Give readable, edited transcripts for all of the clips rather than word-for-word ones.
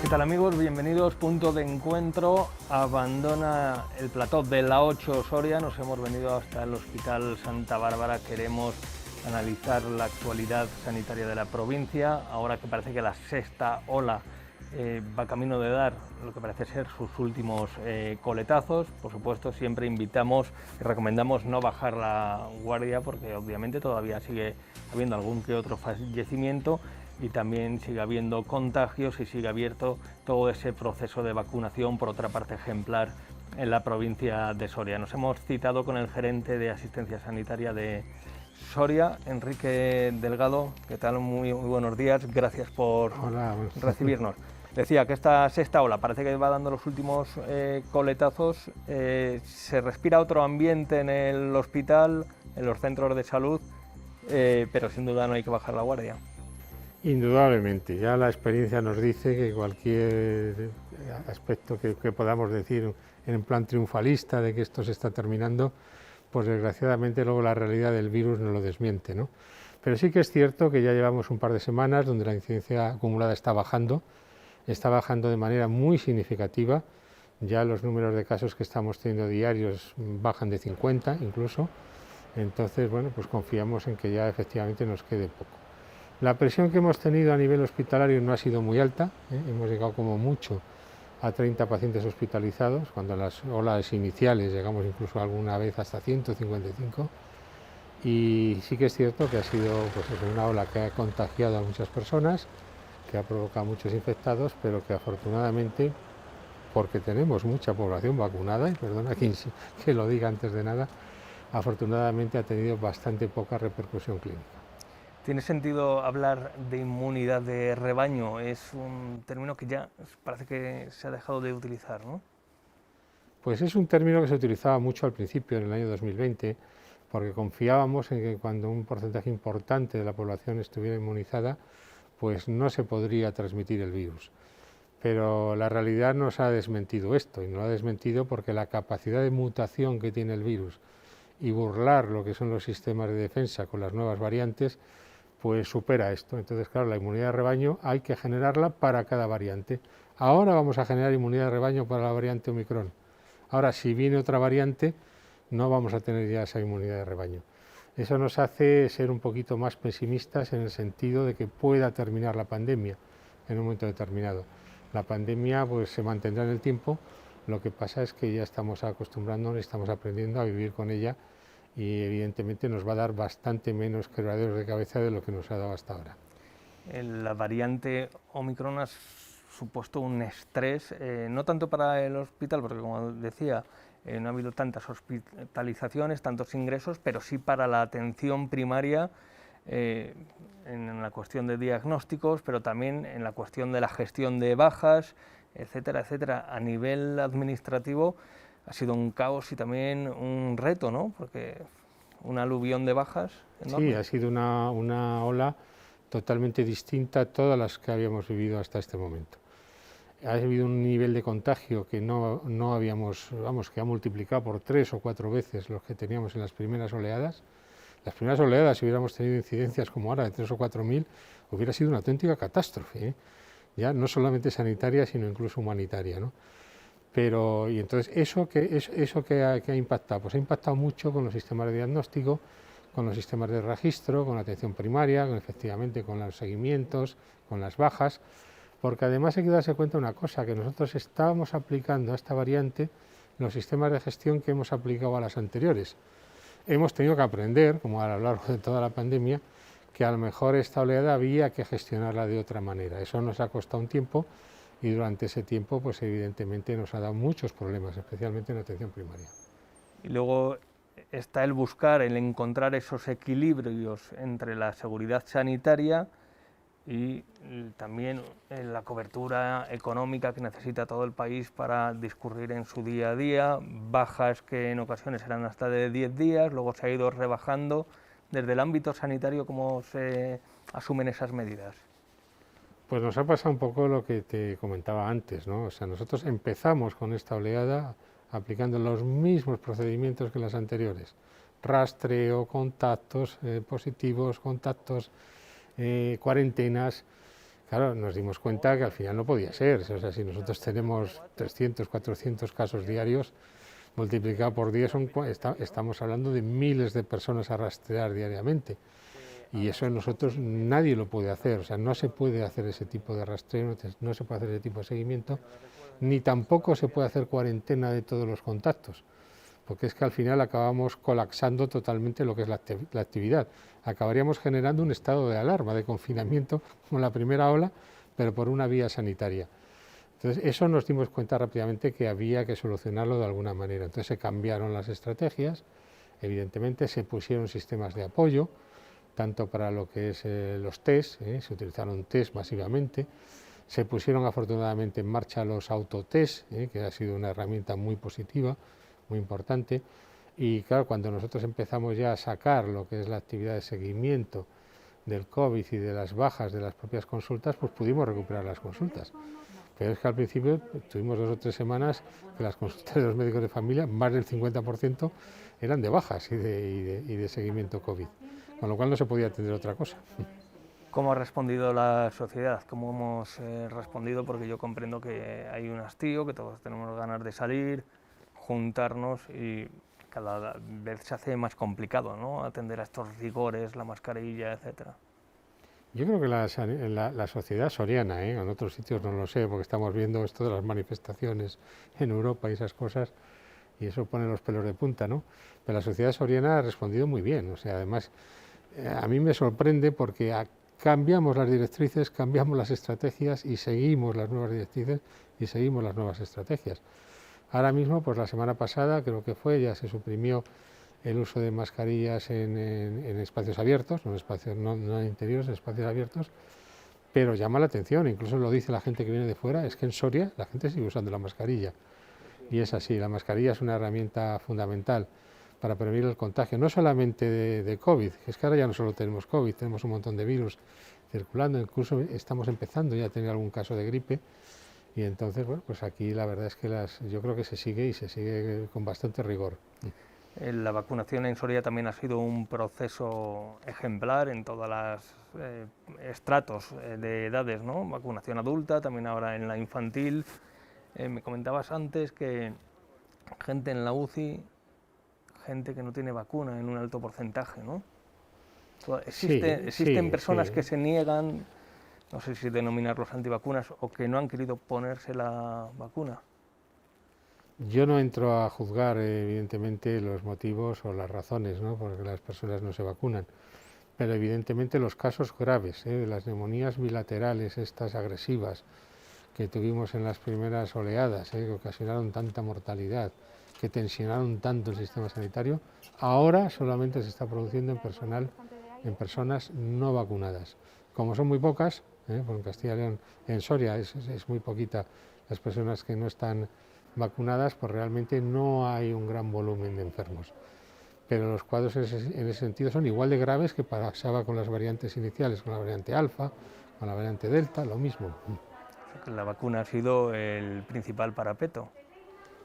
¿Qué tal, amigos? Bienvenidos, punto de encuentro. Abandona el plató de la 8 Soria. Nos hemos venido hasta el Hospital Santa Bárbara. Queremos analizar la actualidad sanitaria de la provincia, ahora que parece que la sexta ola va camino de dar lo que parece ser sus últimos coletazos. Por supuesto, siempre invitamos y recomendamos no bajar la guardia, porque obviamente todavía sigue habiendo algún que otro fallecimiento y también sigue habiendo contagios y sigue abierto todo ese proceso de vacunación, por otra parte ejemplar, en la provincia de Soria. Nos hemos citado con el gerente de asistencia sanitaria de Soria, Enrique Delgado. ¿Qué tal? Muy buenos días, gracias por recibirnos. Decía que esta sexta ola parece que va dando los últimos coletazos. Se respira otro ambiente en el hospital, en los centros de salud, pero sin duda no hay que bajar la guardia. Indudablemente, ya la experiencia nos dice que cualquier aspecto que podamos decir en plan triunfalista de que esto se está terminando, pues desgraciadamente luego la realidad del virus nos lo desmiente, ¿no? Pero sí que es cierto que ya llevamos un par de semanas donde la incidencia acumulada está bajando de manera muy significativa. Ya los números de casos que estamos teniendo diarios bajan de 50 incluso, entonces bueno, pues confiamos en que ya efectivamente nos quede poco. La presión que hemos tenido a nivel hospitalario no ha sido muy alta, hemos llegado como mucho a 30 pacientes hospitalizados, cuando en las olas iniciales llegamos incluso alguna vez hasta 155, y sí que es cierto que ha sido pues, una ola que ha contagiado a muchas personas, que ha provocado muchos infectados, pero que afortunadamente, porque tenemos mucha población vacunada, y perdona que lo diga antes de nada, afortunadamente ha tenido bastante poca repercusión clínica. ¿Tiene sentido hablar de inmunidad de rebaño? Es un término que ya parece que se ha dejado de utilizar, ¿no? Pues es un término que se utilizaba mucho al principio, en el año 2020, porque confiábamos en que cuando un porcentaje importante de la población estuviera inmunizada, pues no se podría transmitir el virus. Pero la realidad nos ha desmentido esto, y nos ha desmentido porque la capacidad de mutación que tiene el virus y burlar lo que son los sistemas de defensa con las nuevas variantes, pues supera esto. Entonces, claro, la inmunidad de rebaño hay que generarla para cada variante. Ahora vamos a generar inmunidad de rebaño para la variante Omicron. Ahora, si viene otra variante, no vamos a tener ya esa inmunidad de rebaño. Eso nos hace ser un poquito más pesimistas en el sentido de que pueda terminar la pandemia en un momento determinado. La pandemia pues se mantendrá en el tiempo, lo que pasa es que ya estamos acostumbrándonos, estamos aprendiendo a vivir con ella, y evidentemente nos va a dar bastante menos quebraderos de cabeza de lo que nos ha dado hasta ahora. La variante Omicron ha supuesto un estrés, no tanto para el hospital, porque como decía, no ha habido tantas hospitalizaciones, tantos ingresos, pero sí para la atención primaria, en la cuestión de diagnósticos, pero también en la cuestión de la gestión de bajas, etcétera, etcétera. A nivel administrativo ha sido un caos y también un reto, ¿no? Porque un aluvión de bajas enorme. Sí, ha sido una ola totalmente distinta a todas las que habíamos vivido hasta este momento. Ha habido un nivel de contagio que no habíamos, que ha multiplicado por 3 o 4 veces los que teníamos en las primeras oleadas. Las primeras oleadas, si hubiéramos tenido incidencias como ahora de 3 o 4.000, hubiera sido una auténtica catástrofe, ya no solamente sanitaria, sino incluso humanitaria, ¿no? Pero, y entonces, ¿eso que ha impactado? Pues ha impactado mucho con los sistemas de diagnóstico, con los sistemas de registro, con la atención primaria, efectivamente con los seguimientos, con las bajas, porque además hay que darse cuenta de una cosa, que nosotros estábamos aplicando a esta variante los sistemas de gestión que hemos aplicado a las anteriores. Hemos tenido que aprender, como a lo largo de toda la pandemia, que a lo mejor esta oleada había que gestionarla de otra manera. Eso nos ha costado un tiempo, y durante ese tiempo, pues evidentemente nos ha dado muchos problemas, especialmente en la atención primaria. Y luego está el buscar, el encontrar esos equilibrios entre la seguridad sanitaria y también la cobertura económica que necesita todo el país para discurrir en su día a día, bajas que en ocasiones eran hasta de 10 días, luego se ha ido rebajando. Desde el ámbito sanitario, ¿cómo se asumen esas medidas? Pues nos ha pasado un poco lo que te comentaba antes, ¿no? O sea, nosotros empezamos con esta oleada aplicando los mismos procedimientos que las anteriores. Rastreo, contactos positivos, contactos, cuarentenas, Claro, nos dimos cuenta que al final no podía ser. O sea, si nosotros tenemos 300, 400 casos diarios, multiplicado por 10 estamos hablando de miles de personas a rastrear diariamente. Y eso nosotros nadie lo puede hacer. O sea, no se puede hacer ese tipo de rastreo, no se puede hacer ese tipo de seguimiento, ni tampoco se puede hacer cuarentena de todos los contactos, porque es que al final acabamos colapsando totalmente lo que es la actividad. Acabaríamos generando un estado de alarma, de confinamiento, como la primera ola, pero por una vía sanitaria. Entonces, eso nos dimos cuenta rápidamente que había que solucionarlo de alguna manera. Entonces, se cambiaron las estrategias, evidentemente se pusieron sistemas de apoyo, tanto para lo que es los test, se utilizaron test masivamente, se pusieron afortunadamente en marcha los autotest, que ha sido una herramienta muy positiva, muy importante, y claro, cuando nosotros empezamos ya a sacar lo que es la actividad de seguimiento del COVID y de las bajas de las propias consultas, pues pudimos recuperar las consultas. Pero es que al principio tuvimos 2 o 3 semanas que las consultas de los médicos de familia, más del 50% eran de bajas y de seguimiento COVID, con lo cual no se podía atender otra cosa. ¿Cómo ha respondido la sociedad? ¿Cómo hemos respondido? Porque yo comprendo que hay un hastío, que todos tenemos ganas de salir, juntarnos y cada vez se hace más complicado, ¿no?, atender a estos rigores, la mascarilla, etcétera. Yo creo que la sociedad soriana, en otros sitios no lo sé, porque estamos viendo esto de las manifestaciones en Europa y esas cosas, y eso pone los pelos de punta, ¿no? Pero la sociedad soriana ha respondido muy bien, o sea, además, a mí me sorprende porque cambiamos las directrices, cambiamos las estrategias y seguimos las nuevas directrices y seguimos las nuevas estrategias. Ahora mismo, pues la semana pasada, creo que fue, ya se suprimió el uso de mascarillas en espacios abiertos, no en interiores, en espacios abiertos, pero llama la atención, incluso lo dice la gente que viene de fuera, es que en Soria la gente sigue usando la mascarilla. Y es así, la mascarilla es una herramienta fundamental para prevenir el contagio, no solamente de COVID, que es que ahora ya no solo tenemos COVID, tenemos un montón de virus circulando, incluso estamos empezando ya a tener algún caso de gripe, y entonces, bueno, pues aquí la verdad es que yo creo que se sigue con bastante rigor. La vacunación en Soria también ha sido un proceso ejemplar en todos los estratos de edades, ¿no? Vacunación adulta, también ahora en la infantil. Me comentabas antes que gente en la UCI, gente que no tiene vacuna en un alto porcentaje, ¿no? Existen personas que se niegan, no sé si denominarlos antivacunas, o que no han querido ponerse la vacuna. Yo no entro a juzgar, evidentemente, los motivos o las razones, ¿no?, por las que las personas no se vacunan, pero evidentemente los casos graves, de las neumonías bilaterales, estas agresivas que tuvimos en las primeras oleadas, que ocasionaron tanta mortalidad, que tensionaron tanto el sistema sanitario, ahora solamente se está produciendo en personas no vacunadas. Como son muy pocas, porque en Castilla y León, en Soria es muy poquita las personas que no están vacunadas, pues realmente no hay un gran volumen de enfermos. Pero los cuadros en ese sentido son igual de graves que pasaba con las variantes iniciales, con la variante alfa, con la variante delta, lo mismo. La vacuna ha sido el principal parapeto.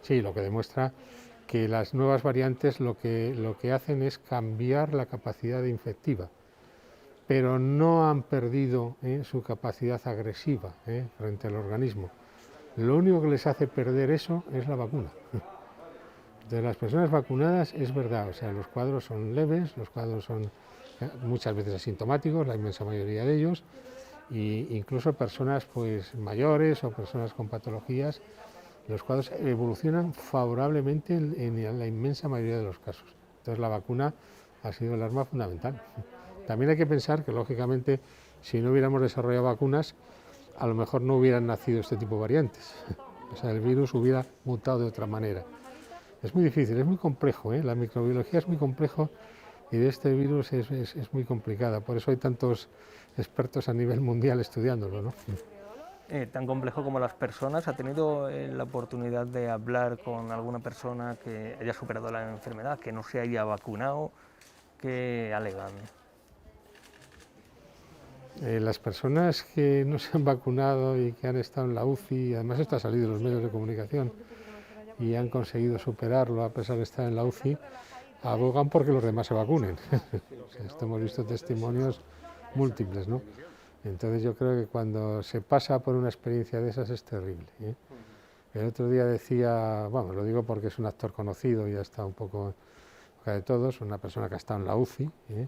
Sí, lo que demuestra que las nuevas variantes lo que hacen es cambiar la capacidad infectiva, pero no han perdido su capacidad agresiva frente al organismo. Lo único que les hace perder eso es la vacuna. De las personas vacunadas es verdad, o sea, los cuadros son leves, los cuadros son muchas veces asintomáticos, la inmensa mayoría de ellos, e incluso personas pues mayores o personas con patologías, los cuadros evolucionan favorablemente en la inmensa mayoría de los casos. Entonces la vacuna ha sido el arma fundamental. También hay que pensar que, lógicamente, si no hubiéramos desarrollado vacunas, a lo mejor no hubieran nacido este tipo de variantes. O sea, el virus hubiera mutado de otra manera. Es muy difícil, es muy complejo, la microbiología es muy complejo y de este virus es muy complicada. Por eso hay tantos expertos a nivel mundial estudiándolo, ¿no? Tan complejo como las personas. ¿Ha tenido la oportunidad de hablar con alguna persona que haya superado la enfermedad, que no se haya vacunado? ¿Qué alegan? Las personas que no se han vacunado y que han estado en la UCI, además esto ha salido en los medios de comunicación, y han conseguido superarlo a pesar de estar en la UCI, abogan porque los demás se vacunen. Esto hemos visto testimonios múltiples, ¿no? Entonces yo creo que cuando se pasa por una experiencia de esas es terrible, ¿eh? El otro día decía, bueno, lo digo porque es un actor conocido y ha estado un poco en boca de todos, una persona que ha estado en la UCI, ¿eh?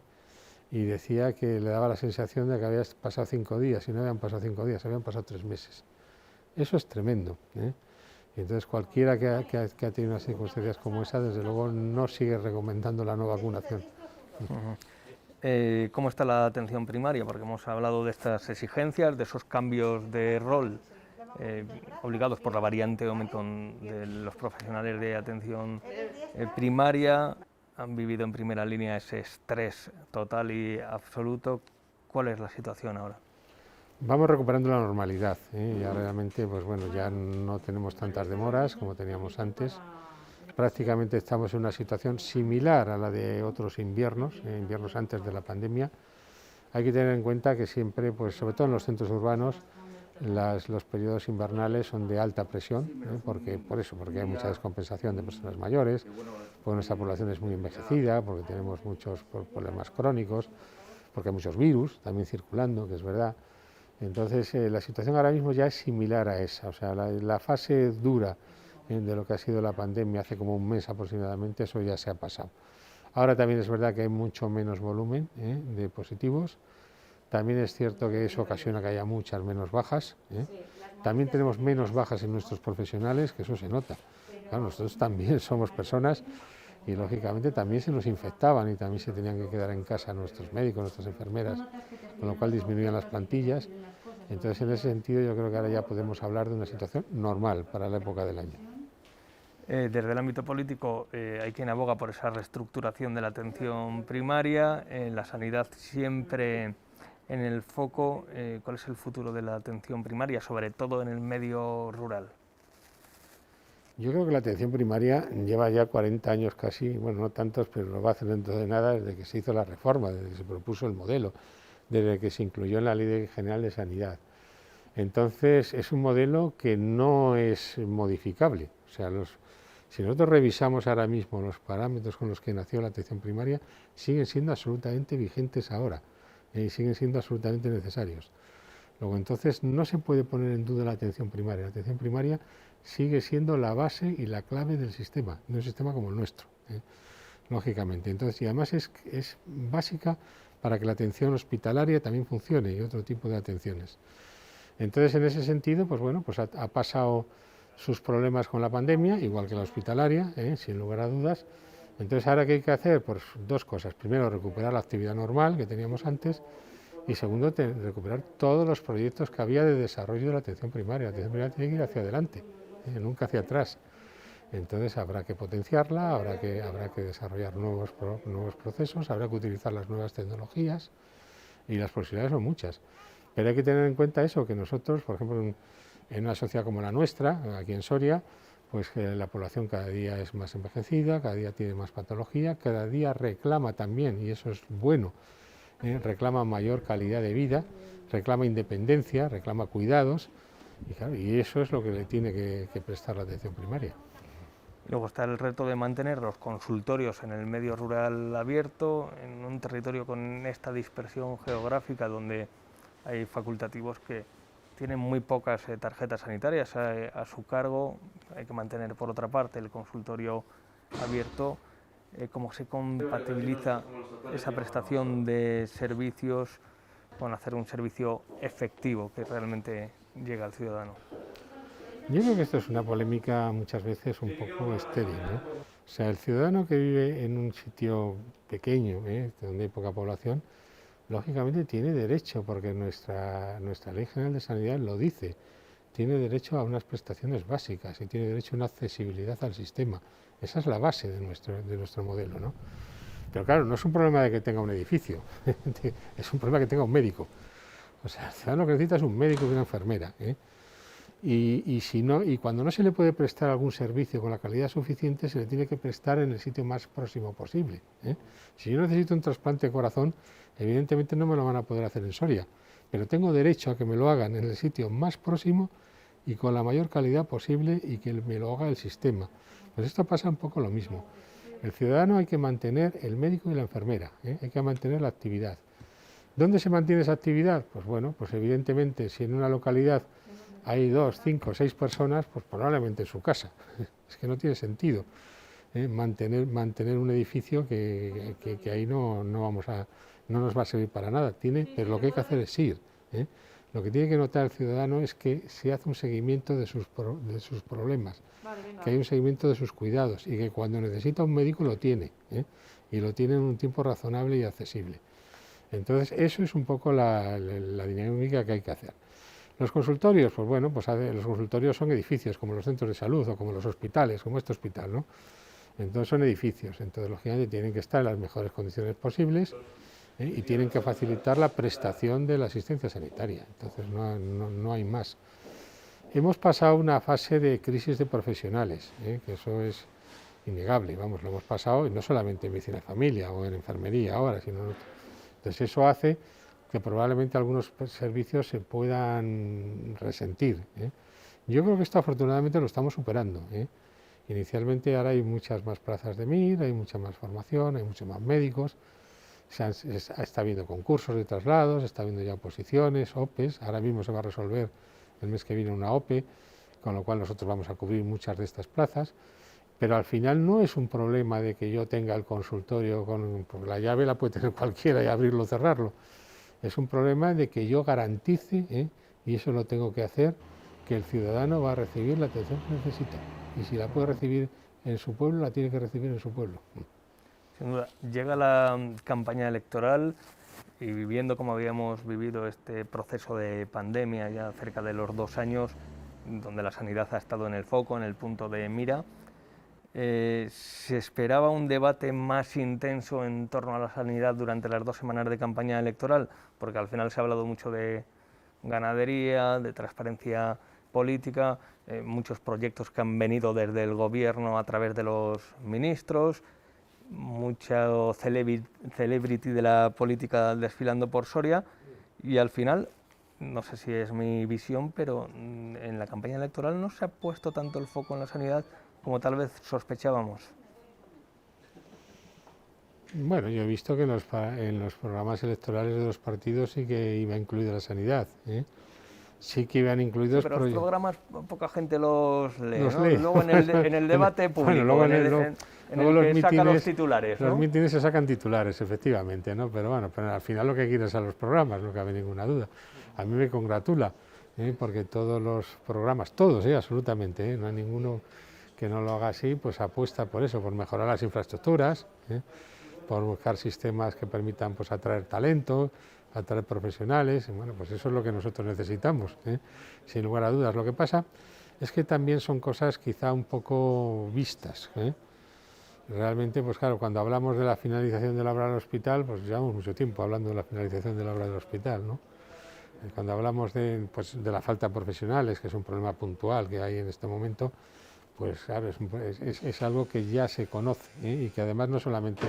Y decía que le daba la sensación de que había pasado 5 días, y no habían pasado 5 días, habían pasado 3 meses. Eso es tremendo, ¿eh? Y entonces cualquiera que ha tenido unas circunstancias como esa, desde luego no sigue recomendando la no vacunación. ¿Cómo está la atención primaria? Porque hemos hablado de estas exigencias, de esos cambios de rol obligados por la variante Omicron de los profesionales de atención primaria. Han vivido en primera línea ese estrés total y absoluto. ¿Cuál es la situación ahora? Vamos recuperando la normalidad, ¿eh? Ya realmente, pues bueno, ya no tenemos tantas demoras como teníamos antes. Prácticamente estamos en una situación similar a la de otros inviernos, inviernos antes de la pandemia. Hay que tener en cuenta que siempre, pues sobre todo en los centros urbanos, los periodos invernales son de alta presión, porque hay mucha descompensación de personas mayores, porque nuestra población es muy envejecida, porque tenemos muchos problemas crónicos, porque hay muchos virus también circulando, que es verdad. Entonces la situación ahora mismo ya es similar a esa, o sea, la fase dura de lo que ha sido la pandemia hace como un mes aproximadamente, eso ya se ha pasado. Ahora también es verdad que hay mucho menos volumen de positivos. También es cierto que eso ocasiona que haya muchas menos bajas. También tenemos menos bajas en nuestros profesionales, que eso se nota. Claro, nosotros también somos personas y lógicamente también se nos infectaban y también se tenían que quedar en casa nuestros médicos, nuestras enfermeras, con lo cual disminuían las plantillas. Entonces, en ese sentido, yo creo que ahora ya podemos hablar de una situación normal para la época del año. Desde el ámbito político hay quien aboga por esa reestructuración de la atención primaria, la sanidad siempre en el foco. ¿Cuál es el futuro de la atención primaria, sobre todo en el medio rural? Yo creo que la atención primaria lleva ya 40 años casi, bueno, no tantos, pero lo va a hacer dentro de nada, desde que se hizo la reforma, desde que se propuso el modelo, desde que se incluyó en la Ley General de Sanidad. Entonces, es un modelo que no es modificable. O sea, si nosotros revisamos ahora mismo los parámetros con los que nació la atención primaria, siguen siendo absolutamente vigentes ahora y siguen siendo absolutamente necesarios. Luego, entonces, no se puede poner en duda la atención primaria. La atención primaria sigue siendo la base y la clave del sistema, de un sistema como el nuestro, lógicamente. Entonces, y además es básica para que la atención hospitalaria también funcione y otro tipo de atenciones. Entonces, en ese sentido, pues bueno, pues ha pasado sus problemas con la pandemia, igual que la hospitalaria, sin lugar a dudas. Entonces, ¿ahora qué hay que hacer? Pues dos cosas. Primero, recuperar la actividad normal que teníamos antes y segundo, recuperar todos los proyectos que había de desarrollo de la atención primaria. La atención primaria tiene que ir hacia adelante, nunca hacia atrás. Entonces, habrá que potenciarla, habrá que desarrollar nuevos procesos, habrá que utilizar las nuevas tecnologías y las posibilidades son muchas. Pero hay que tener en cuenta eso, que nosotros, por ejemplo, en una sociedad como la nuestra, aquí en Soria, pues la población cada día es más envejecida, cada día tiene más patología, cada día reclama también, y eso es bueno, reclama mayor calidad de vida, reclama independencia, reclama cuidados, y, claro, y eso es lo que le tiene que prestar la atención primaria. Luego está el reto de mantener los consultorios en el medio rural abierto, en un territorio con esta dispersión geográfica donde hay facultativos que tienen muy pocas tarjetas sanitarias a su cargo. Hay que mantener, por otra parte, el consultorio abierto. ¿Cómo se compatibiliza esa prestación de servicios con hacer un servicio efectivo que realmente llegue al ciudadano? Yo creo que esto es una polémica muchas veces un poco estéril, ¿no? O sea, el ciudadano que vive en un sitio pequeño, donde hay poca población, lógicamente tiene derecho, porque nuestra Ley General de Sanidad lo dice, tiene derecho a unas prestaciones básicas y tiene derecho a una accesibilidad al sistema. Esa es la base de nuestro modelo, ¿no? Pero claro, no es un problema de que tenga un edificio, es un problema que tenga un médico. O sea, el ciudadano que necesita es un médico y una enfermera, y cuando no se le puede prestar algún servicio con la calidad suficiente, se le tiene que prestar en el sitio más próximo posible. Si yo necesito un trasplante de corazón, evidentemente no me lo van a poder hacer en Soria, pero tengo derecho a que me lo hagan en el sitio más próximo y con la mayor calidad posible y que me lo haga el sistema. Pues esto pasa un poco lo mismo. El ciudadano hay que mantener el médico y la enfermera, hay que mantener la actividad. ¿Dónde se mantiene esa actividad? Pues bueno, pues evidentemente si en una localidad hay 2, 5, 6 personas, pues probablemente en su casa. Es que no tiene sentido mantener un edificio que ahí no nos va a servir para nada. Pero lo que hay que hacer es ir. Lo que tiene que notar el ciudadano es que se hace un seguimiento de sus problemas, que hay un seguimiento de sus cuidados y que cuando necesita un médico lo tiene, y lo tiene en un tiempo razonable y accesible. Entonces, eso es un poco la dinámica que hay que hacer. Los consultorios, pues bueno, pues los consultorios son edificios, como los centros de salud o como los hospitales, como este hospital, ¿no? Entonces son edificios, entonces lógicamente tienen que estar en las mejores condiciones posibles, y tienen que facilitar la prestación de la asistencia sanitaria, entonces no hay más. Hemos pasado una fase de crisis de profesionales, que eso es innegable, vamos, lo hemos pasado, y no solamente en medicina de familia o en enfermería ahora, sino en otro. Entonces eso hace que probablemente algunos servicios se puedan resentir. Yo creo que esto afortunadamente lo estamos superando. Inicialmente ahora hay muchas más plazas de MIR, hay mucha más formación, hay muchos más médicos, está habiendo concursos de traslados, está habiendo ya oposiciones, OPEs, ahora mismo se va a resolver el mes que viene una OPE, con lo cual nosotros vamos a cubrir muchas de estas plazas, pero al final no es un problema de que yo tenga el consultorio, porque la llave la puede tener cualquiera y abrirlo o cerrarlo, es un problema de que yo garantice, y eso lo tengo que hacer, que el ciudadano va a recibir la atención que necesita. Y si la puede recibir en su pueblo, la tiene que recibir en su pueblo. Sin duda. Llega la campaña electoral y viviendo como habíamos vivido este proceso de pandemia ya cerca de los 2 años, donde la sanidad ha estado en el foco, en el punto de mira, ¿se esperaba un debate más intenso en torno a la sanidad durante las 2 semanas de campaña electoral? Porque al final se ha hablado mucho de ganadería, de transparencia política, muchos proyectos que han venido desde el gobierno a través de los ministros, mucho celebrity de la política desfilando por Soria, y al final, no sé si es mi visión, pero en la campaña electoral no se ha puesto tanto el foco en la sanidad como tal vez sospechábamos. Bueno, yo he visto que en los programas electorales de los partidos sí que iba incluida la sanidad, sí que iban incluidos... Sí, pero los programas poca gente los lee, los ¿no? lee. Luego en el debate público, bueno, luego en el que saca los titulares, ¿no? Los mítines se sacan titulares, efectivamente, ¿no? Pero bueno, pero al final lo que quieres a los programas, no cabe ninguna duda. A mí me congratula, porque todos los programas, todos, absolutamente, no hay ninguno que no lo haga así, pues apuesta por eso, por mejorar las infraestructuras, por buscar sistemas que permitan pues atraer talento, atraer profesionales, y bueno, pues eso es lo que nosotros necesitamos, sin lugar a dudas. Lo que pasa es que también son cosas quizá un poco vistas. Realmente, pues claro, cuando hablamos de la finalización de la obra del hospital, pues llevamos mucho tiempo hablando de la finalización de la obra del hospital, ¿no? Cuando hablamos de la falta de profesionales, que es un problema puntual que hay en este momento, pues claro, es algo que ya se conoce, y que además no solamente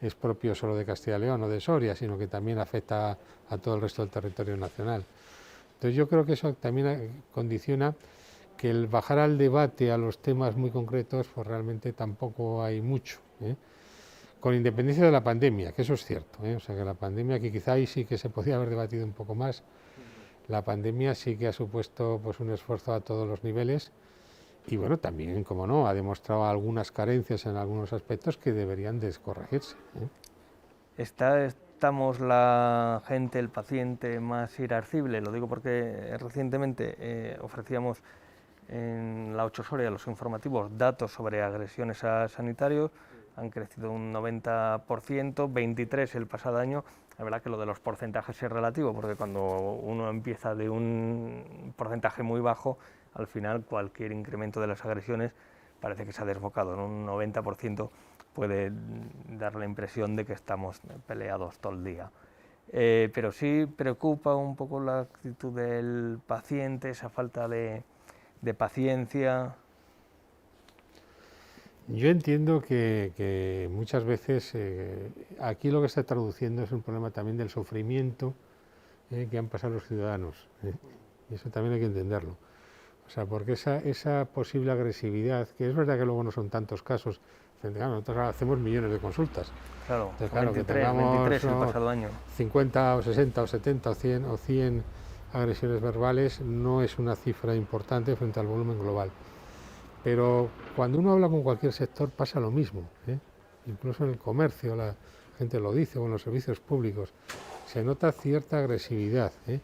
es propio solo de Castilla y León o de Soria, sino que también afecta a todo el resto del territorio nacional. Entonces yo creo que eso también condiciona que el bajar al debate a los temas muy concretos, pues realmente tampoco hay mucho, con independencia de la pandemia, que eso es cierto, o sea que la pandemia, que quizá ahí sí que se podía haber debatido un poco más, la pandemia sí que ha supuesto pues un esfuerzo a todos los niveles. Y bueno, también, como no, ha demostrado algunas carencias en algunos aspectos que deberían descorregirse. ¿Estamos la gente, el paciente, más irascible? Lo digo porque recientemente ofrecíamos en la 8 Soria, los informativos, datos sobre agresiones a sanitarios, han crecido un 90%, 23% el pasado año. La verdad que lo de los porcentajes es relativo, porque cuando uno empieza de un porcentaje muy bajo, al final cualquier incremento de las agresiones parece que se ha desbocado. En un 90% puede dar la impresión de que estamos peleados todo el día. Pero sí preocupa un poco la actitud del paciente, esa falta de paciencia. Yo entiendo que muchas veces aquí lo que está traduciendo es un problema también del sufrimiento que han pasado los ciudadanos, y eso también hay que entenderlo. O sea, porque esa posible agresividad, que es verdad que luego no son tantos casos, Claro, nosotros hacemos millones de consultas. Claro, Entonces, claro, 23, que tengamos 23 el pasado año. 50 o 60 o 70 o 100 agresiones verbales no es una cifra importante frente al volumen global. Pero cuando uno habla con cualquier sector pasa lo mismo, ¿eh? Incluso en el comercio, la gente lo dice, o en los servicios públicos, se nota cierta agresividad, ¿eh?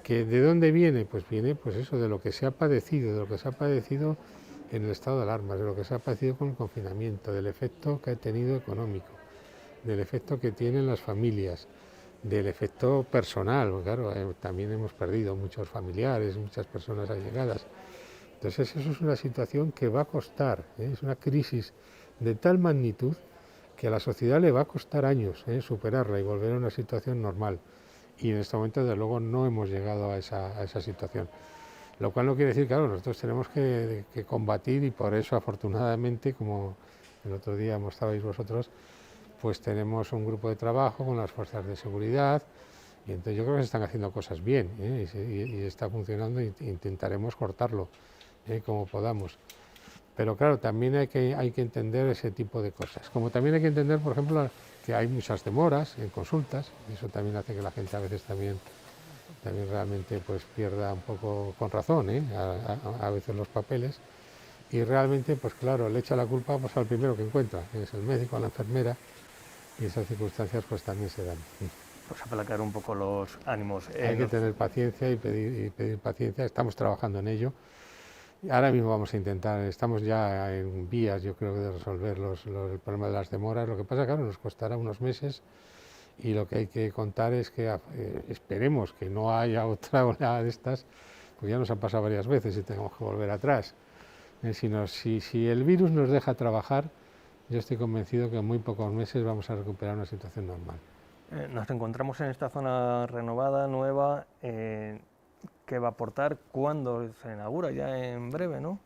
¿Que de dónde viene? Pues viene pues eso, de lo que se ha padecido, de lo que se ha padecido en el estado de alarma, de lo que se ha padecido con el confinamiento, del efecto que ha tenido económico, del efecto que tienen las familias, del efecto personal, porque claro, también hemos perdido muchos familiares, muchas personas allegadas. Entonces eso es una situación que va a costar, ¿eh? Es una crisis de tal magnitud que a la sociedad le va a costar años, ¿eh? Superarla y volver a una situación normal. Y en este momento, desde luego, no hemos llegado a esa situación. Lo cual no quiere decir, claro, nosotros tenemos que combatir y por eso, afortunadamente, como el otro día mostrabais vosotros, pues tenemos un grupo de trabajo con las fuerzas de seguridad y entonces yo creo que se están haciendo cosas bien, ¿eh? y está funcionando e intentaremos cortarlo como podamos. Pero claro, también hay que entender ese tipo de cosas. Como también hay que entender, por ejemplo, que hay muchas demoras en consultas, y eso también hace que la gente a veces también realmente pues pierda un poco, con razón, a veces los papeles, y realmente pues claro, le echa la culpa pues al primero que encuentra, que es el médico, a la enfermera, y esas circunstancias pues también se dan. Pues aplacar un poco los ánimos. Hay que tener paciencia y pedir paciencia, estamos trabajando en ello. Ahora mismo vamos a intentar, estamos ya en vías, yo creo, de resolver el problema de las demoras. Lo que pasa, claro, nos costará unos meses y lo que hay que contar es que esperemos que no haya otra oleada de estas, pues ya nos han pasado varias veces y tenemos que volver atrás. Si el virus nos deja trabajar, yo estoy convencido que en muy pocos meses vamos a recuperar una situación normal. Nos encontramos en esta zona renovada, nueva, que va a aportar cuando se inaugura, ya en breve, ¿no?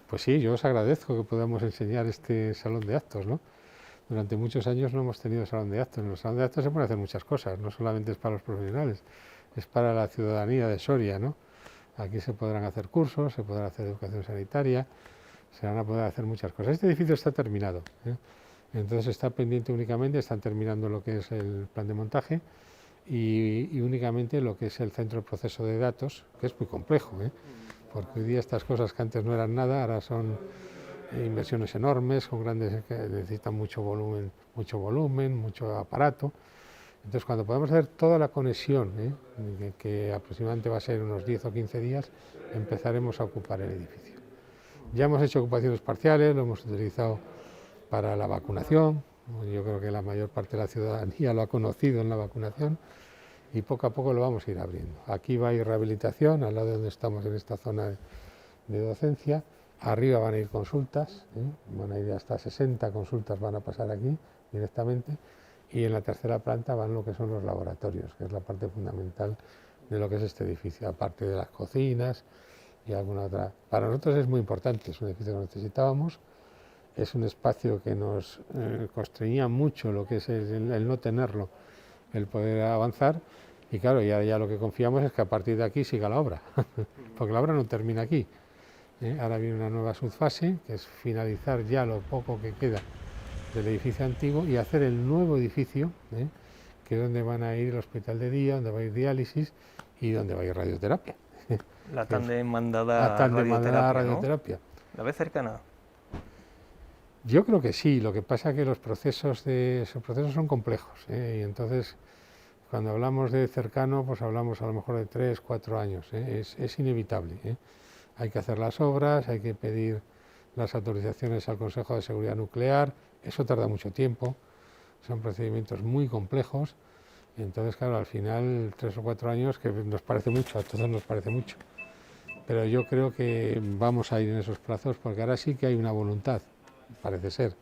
Pues sí, yo os agradezco que podamos enseñar este salón de actos, ¿no? Durante muchos años no hemos tenido salón de actos. En el salón de actos se pueden hacer muchas cosas, no solamente es para los profesionales, es para la ciudadanía de Soria, ¿no? Aquí se podrán hacer cursos, se podrá hacer educación sanitaria, se van a poder hacer muchas cosas. Este edificio está terminado, ¿eh? Entonces está pendiente únicamente, están terminando lo que es el plan de montaje y únicamente lo que es el centro de proceso de datos, que es muy complejo, ¿eh? Porque hoy día estas cosas que antes no eran nada, ahora son inversiones enormes, con grandes, que necesitan mucho volumen, mucho aparato. Entonces, cuando podamos hacer toda la conexión, que aproximadamente va a ser unos 10 o 15 días, empezaremos a ocupar el edificio. Ya hemos hecho ocupaciones parciales, lo hemos utilizado para la vacunación. Yo creo que la mayor parte de la ciudadanía lo ha conocido en la vacunación y poco a poco lo vamos a ir abriendo. Aquí va a ir rehabilitación, al lado de donde estamos en esta zona de docencia. Arriba van a ir consultas, van a ir hasta 60 consultas, van a pasar aquí directamente. Y en la tercera planta van lo que son los laboratorios, que es la parte fundamental de lo que es este edificio, aparte de las cocinas y alguna otra. Para nosotros es muy importante, es un edificio que necesitábamos, es un espacio que nos constreñía mucho lo que es el no tenerlo, el poder avanzar, y claro, ya lo que confiamos es que a partir de aquí siga la obra, porque la obra no termina aquí. Ahora viene una nueva subfase, que es finalizar ya lo poco que queda del edificio antiguo y hacer el nuevo edificio, que es donde van a ir el hospital de día, donde va a ir diálisis y donde va a ir radioterapia. La tan demandada radioterapia, ¿no? ¿La ves cercana? Yo creo que sí, lo que pasa es que esos procesos son complejos, y entonces cuando hablamos de cercano, pues hablamos a lo mejor de 3, 4 años, es inevitable. Hay que hacer las obras, hay que pedir las autorizaciones al Consejo de Seguridad Nuclear, eso tarda mucho tiempo, son procedimientos muy complejos, y entonces claro, al final 3 o 4 años, que nos parece mucho, a todos nos parece mucho, pero yo creo que vamos a ir en esos plazos porque ahora sí que hay una voluntad, parece ser,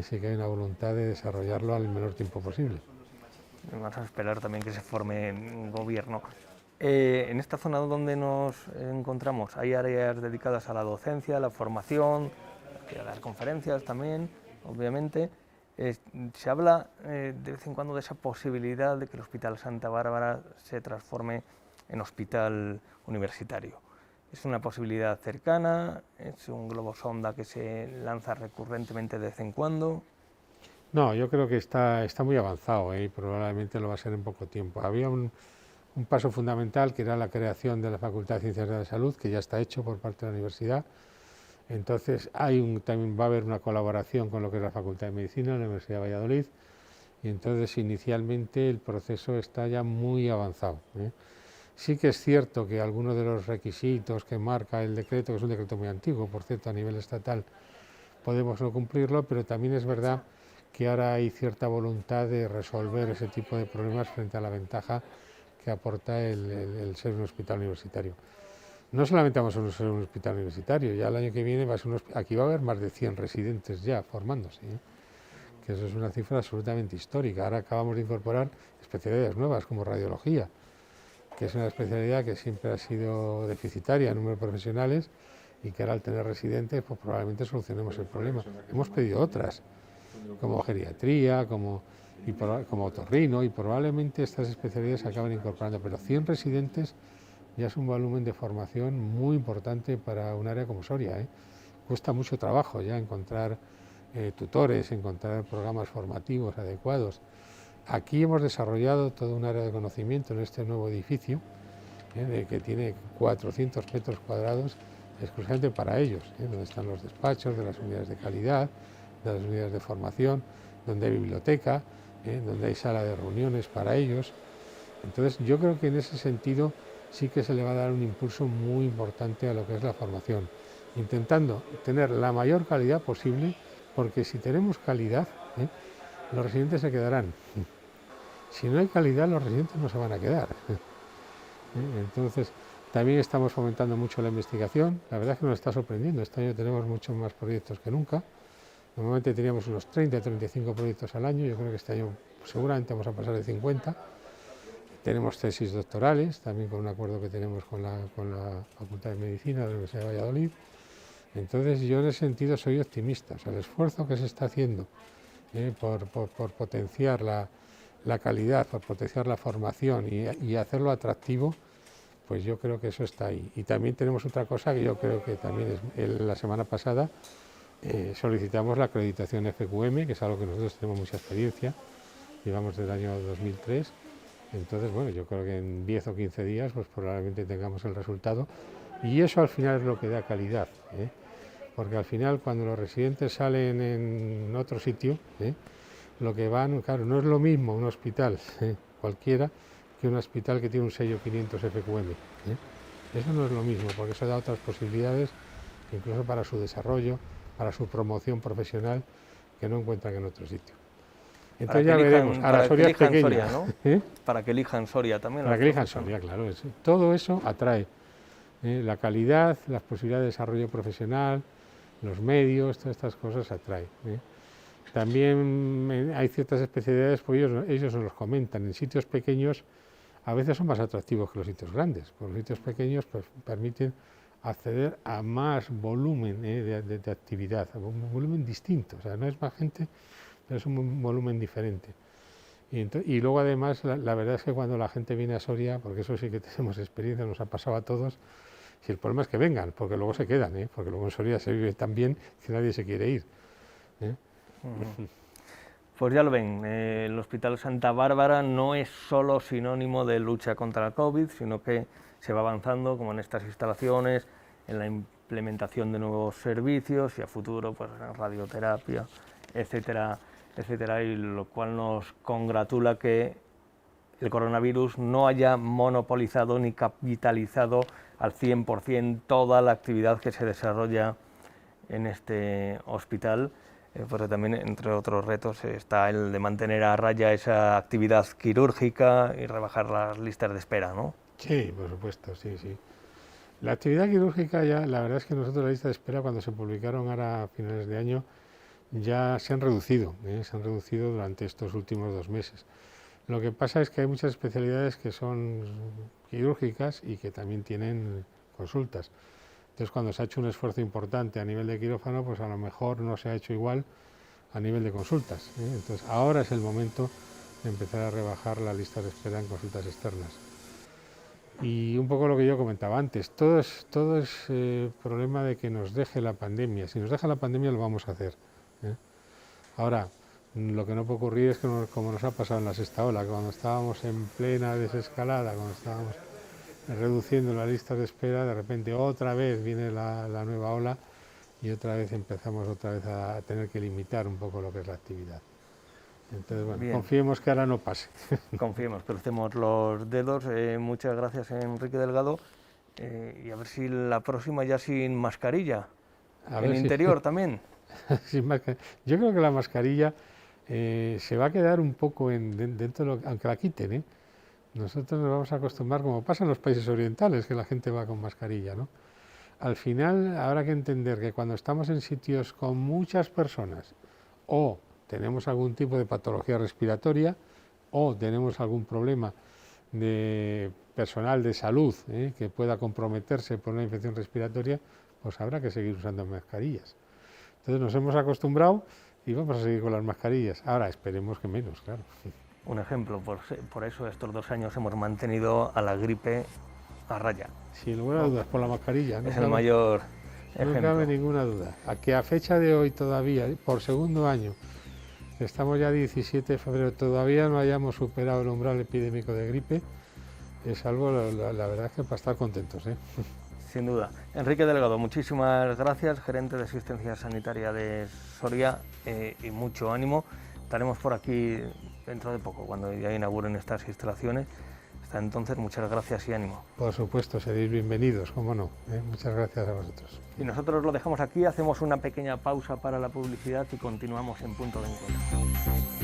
sí que hay una voluntad de desarrollarlo al menor tiempo posible. Vamos a esperar también que se forme un gobierno. En esta zona donde nos encontramos hay áreas dedicadas a la docencia, a la formación, a las conferencias también, obviamente. Se habla de vez en cuando de esa posibilidad de que el Hospital Santa Bárbara se transforme en hospital universitario. ¿Es una posibilidad cercana? ¿Es un globo sonda que se lanza recurrentemente de vez en cuando? No, yo creo que está muy avanzado, y probablemente lo va a ser en poco tiempo. Había un paso fundamental que era la creación de la Facultad de Ciencias de la Salud, que ya está hecho por parte de la universidad. Entonces también va a haber una colaboración con lo que es la Facultad de Medicina de la Universidad de Valladolid, y entonces inicialmente el proceso está ya muy avanzado. Sí que es cierto que algunos de los requisitos que marca el decreto, que es un decreto muy antiguo, por cierto, a nivel estatal, podemos no cumplirlo, pero también es verdad que ahora hay cierta voluntad de resolver ese tipo de problemas frente a la ventaja que aporta el ser un hospital universitario. No solamente vamos a ser un hospital universitario, ya el año que viene aquí va a haber más de 100 residentes ya formándose, que eso es una cifra absolutamente histórica. Ahora acabamos de incorporar especialidades nuevas como radiología, que es una especialidad que siempre ha sido deficitaria en número de profesionales y que ahora al tener residentes pues probablemente solucionemos el problema. Hemos pedido otras, como geriatría, como otorrino, y probablemente estas especialidades se acaben incorporando, pero 100 residentes ya es un volumen de formación muy importante para un área como Soria. Cuesta mucho trabajo ya encontrar tutores, encontrar programas formativos adecuados. Aquí hemos desarrollado todo un área de conocimiento en este nuevo edificio, que tiene 400 metros cuadrados exclusivamente para ellos, donde están los despachos de las unidades de calidad, de las unidades de formación, donde hay biblioteca, donde hay sala de reuniones para ellos. Entonces yo creo que en ese sentido sí que se le va a dar un impulso muy importante a lo que es la formación, intentando tener la mayor calidad posible, porque si tenemos calidad, los residentes se quedarán. Si no hay calidad, los residentes no se van a quedar. Entonces, también estamos fomentando mucho la investigación. La verdad es que nos está sorprendiendo. Este año tenemos muchos más proyectos que nunca. Normalmente teníamos unos 30 o 35 proyectos al año. Yo creo que este año seguramente vamos a pasar de 50. Tenemos tesis doctorales, también con un acuerdo que tenemos con la Facultad de Medicina de la Universidad de Valladolid. Entonces, yo en ese sentido soy optimista. O sea, el esfuerzo que se está haciendo por potenciar la calidad, por potenciar la formación y hacerlo atractivo, pues yo creo que eso está ahí. Y también tenemos otra cosa que yo creo que también la semana pasada solicitamos la acreditación FQM, que es algo que nosotros tenemos mucha experiencia, llevamos del año 2003. Entonces, bueno, yo creo que en 10 o 15 días pues probablemente tengamos el resultado, y eso al final es lo que da calidad, porque al final cuando los residentes salen en otro sitio, lo que van, claro, no es lo mismo un hospital cualquiera que un hospital que tiene un sello 500 FQM. Eso no es lo mismo, porque eso da otras posibilidades, incluso para su desarrollo, para su promoción profesional, que no encuentran en otro sitio. Entonces ya veremos. Ahora Soria es pequeña. Soria, ¿no? Para que elijan Soria también. Para que elijan Soria, claro. Todo eso atrae. La calidad, las posibilidades de desarrollo profesional, los medios, todas estas cosas atraen. También hay ciertas especialidades, pues ellos nos los comentan, en sitios pequeños a veces son más atractivos que los sitios grandes, porque los sitios pequeños pues, permiten acceder a más volumen de actividad, a un volumen distinto, o sea, no es más gente, pero es un volumen diferente. Y luego además la verdad es que cuando la gente viene a Soria, porque eso sí que tenemos experiencia, nos ha pasado a todos, si el problema es que vengan, porque luego se quedan, porque luego en Soria se vive tan bien que nadie se quiere ir. Pues ya lo ven, el Hospital Santa Bárbara no es solo sinónimo de lucha contra el COVID, sino que se va avanzando, como en estas instalaciones, en la implementación de nuevos servicios y a futuro, pues radioterapia, etcétera, etcétera, y lo cual nos congratula que el coronavirus no haya monopolizado ni capitalizado al 100% toda la actividad que se desarrolla en este hospital, porque también entre otros retos está el de mantener a raya esa actividad quirúrgica y rebajar las listas de espera, ¿no? Sí, por supuesto, sí, sí. La actividad quirúrgica ya, la verdad es que nosotros la lista de espera cuando se publicaron ahora a finales de año ya se han reducido durante estos últimos 2 meses. Lo que pasa es que hay muchas especialidades que son quirúrgicas y que también tienen consultas. Entonces, cuando se ha hecho un esfuerzo importante a nivel de quirófano, pues a lo mejor no se ha hecho igual a nivel de consultas. Entonces, ahora es el momento de empezar a rebajar la lista de espera en consultas externas. Y un poco lo que yo comentaba antes, todo es problema de que nos deje la pandemia. Si nos deja la pandemia lo vamos a hacer, ¿eh? Ahora, lo que no puede ocurrir es que como nos ha pasado en la sexta ola, cuando estábamos en plena desescalada, cuando estábamos reduciendo las listas de espera, de repente otra vez viene la nueva ola y otra vez empezamos a tener que limitar un poco lo que es la actividad. Entonces, bueno, Bien. confiemos que ahora no pase. Confiemos, crucemos los dedos. Muchas gracias, Enrique Delgado. Y a ver si la próxima ya sin mascarilla. A En ver si- interior también. Yo creo que la mascarilla se va a quedar un poco dentro de aunque la quiten, ¿eh? Nosotros nos vamos a acostumbrar, como pasa en los países orientales, que la gente va con mascarilla, ¿no? Al final habrá que entender que cuando estamos en sitios con muchas personas o tenemos algún tipo de patología respiratoria o tenemos algún problema de personal de salud que pueda comprometerse por una infección respiratoria, pues habrá que seguir usando mascarillas. Entonces nos hemos acostumbrado y vamos a seguir con las mascarillas. Ahora esperemos que menos, claro. Un ejemplo, por eso estos 2 años hemos mantenido a la gripe a raya. Sin lugar a dudas, por la mascarilla. Es el mayor No ejemplo. cabe ninguna duda. A que a fecha de hoy todavía, por segundo año, estamos ya 17 de febrero, todavía no hayamos superado el umbral epidémico de gripe, es algo, la verdad es que para estar contentos, ¿eh? Sin duda. Enrique Delgado, muchísimas gracias, gerente de asistencia sanitaria de Soria, y mucho ánimo. Estaremos por aquí dentro de poco, cuando ya inauguren estas instalaciones. Hasta entonces, muchas gracias y ánimo. Por supuesto, seréis bienvenidos, cómo no, ¿eh? Muchas gracias a vosotros. Y nosotros lo dejamos aquí, hacemos una pequeña pausa para la publicidad y continuamos en Punto de Encuentro.